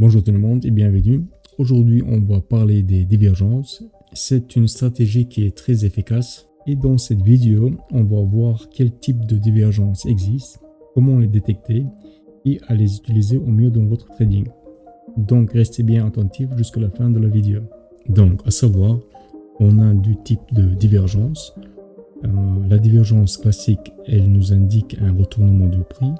Bonjour tout le monde et bienvenue. Aujourd'hui, on va parler des divergences. C'est une stratégie qui est très efficace et dans cette vidéo, on va voir quel type de divergence existe, comment les détecter et à les utiliser au mieux dans votre trading. Donc, restez bien attentifs jusqu'à la fin de la vidéo. Donc, à savoir, on a deux types de divergence. La divergence classique, elle nous indique un retournement du prix,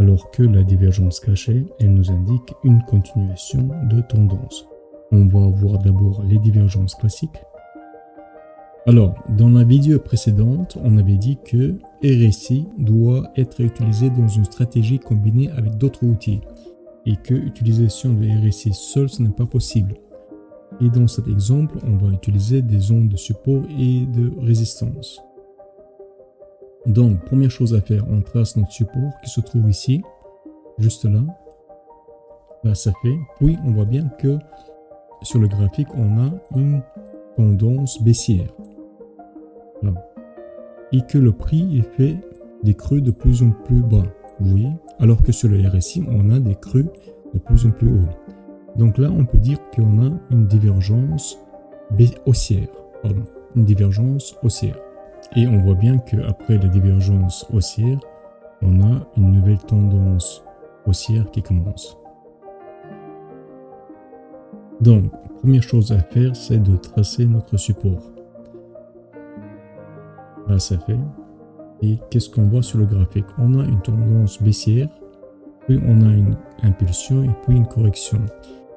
alors que la divergence cachée, elle nous indique une continuation de tendance. On va voir d'abord les divergences classiques. Alors, dans la vidéo précédente, on avait dit que RSI doit être utilisé dans une stratégie combinée avec d'autres outils et que l'utilisation de RSI seul, ce n'est pas possible. Et dans cet exemple, on va utiliser des zones de support et de résistance. Donc, première chose à faire, on trace notre support qui se trouve ici, juste là. Là, ça fait. Puis, on voit bien que sur le graphique, on a une tendance baissière. Là. Et que le prix il fait des creux de plus en plus bas. Vous voyez? Alors que sur le RSI, on a des creux de plus en plus haut. Donc là, on peut dire qu'on a une divergence haussière. Une divergence haussière. Et on voit bien qu'après la divergence haussière, on a une nouvelle tendance haussière qui commence. Donc, première chose à faire, c'est de tracer notre support. Là, ça fait. Et qu'est-ce qu'on voit sur le graphique? On a une tendance baissière, puis on a une impulsion et puis une correction.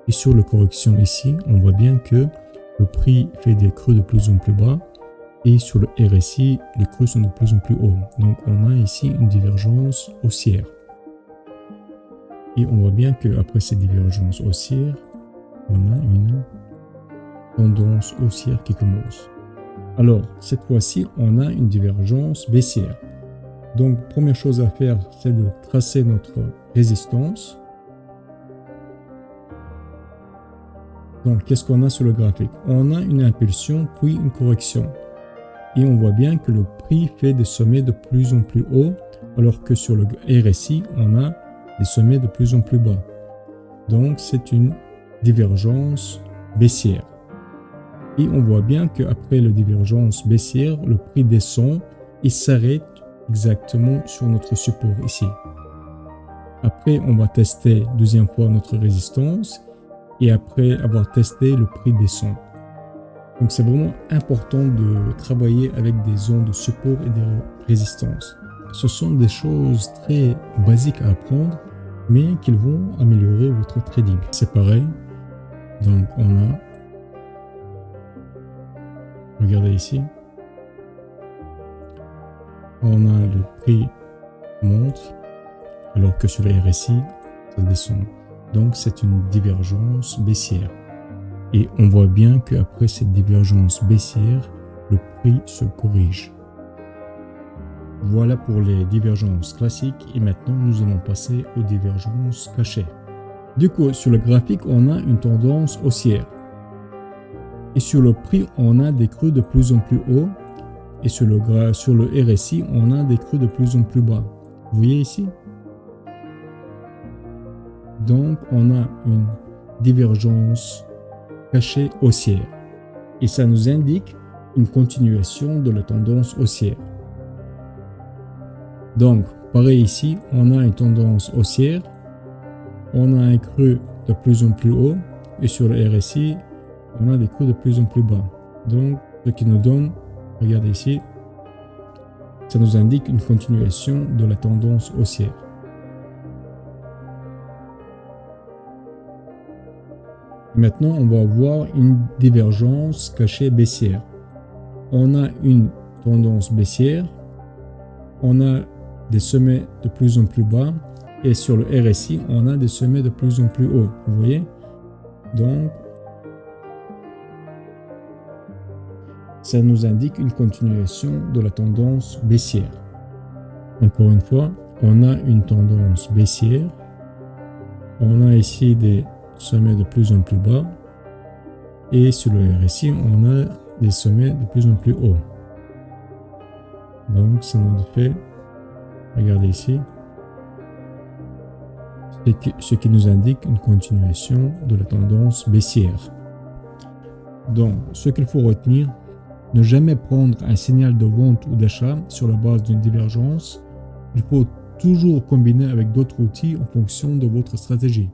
Et sur la correction ici, on voit bien que le prix fait des creux de plus en plus bas. Et sur le RSI, les creux sont de plus en plus hauts. Donc, on a ici une divergence haussière. Et on voit bien qu'après cette divergence haussière, on a une tendance haussière qui commence. Alors, cette fois-ci, on a une divergence baissière. Donc, première chose à faire, c'est de tracer notre résistance. Donc, qu'est-ce qu'on a sur le graphique? On a une impulsion, puis une correction. Et on voit bien que le prix fait des sommets de plus en plus hauts, alors que sur le RSI, on a des sommets de plus en plus bas. Donc, c'est une divergence baissière. Et on voit bien qu'après la divergence baissière, le prix descend et s'arrête exactement sur notre support ici. Après, on va tester deuxième fois notre résistance et après avoir testé, le prix descend. Donc, c'est vraiment important de travailler avec des zones de support et de résistance. Ce sont des choses très basiques à apprendre, mais qui vont améliorer votre trading. C'est pareil. Donc, on a... Regardez ici. On a le prix monte, alors que sur le RSI, ça descend. Donc, c'est une divergence baissière. Et on voit bien qu'après cette divergence baissière, le prix se corrige. Voilà pour les divergences classiques et maintenant nous allons passer aux divergences cachées. Du coup, sur le graphique, on a une tendance haussière. Et sur le prix, on a des creux de plus en plus hauts. Et sur le RSI, on a des creux de plus en plus bas. Vous voyez ici? Donc, on a une divergence cachée haussière. Et ça nous indique une continuation de la tendance haussière. Donc, pareil ici, on a une tendance haussière. On a un creux de plus en plus haut. Et sur le RSI, on a des creux de plus en plus bas. Donc, ce qui nous donne, regardez ici, ça nous indique une continuation de la tendance haussière. Maintenant, on va avoir une divergence cachée baissière. On a une tendance baissière, on a des sommets de plus en plus bas et sur le RSI, on a des sommets de plus en plus hauts. Vous voyez? Donc, ça nous indique une continuation de la tendance baissière. Encore une fois, on a une tendance baissière, on a ici des sommets de plus en plus bas et sur le RSI on a des sommets de plus en plus hauts. Donc ça nous fait, regardez ici, ce qui nous indique une continuation de la tendance baissière. Donc, ce qu'il faut retenir, ne jamais prendre un signal de vente ou d'achat sur la base d'une divergence. Il faut toujours combiner avec d'autres outils en fonction de votre stratégie.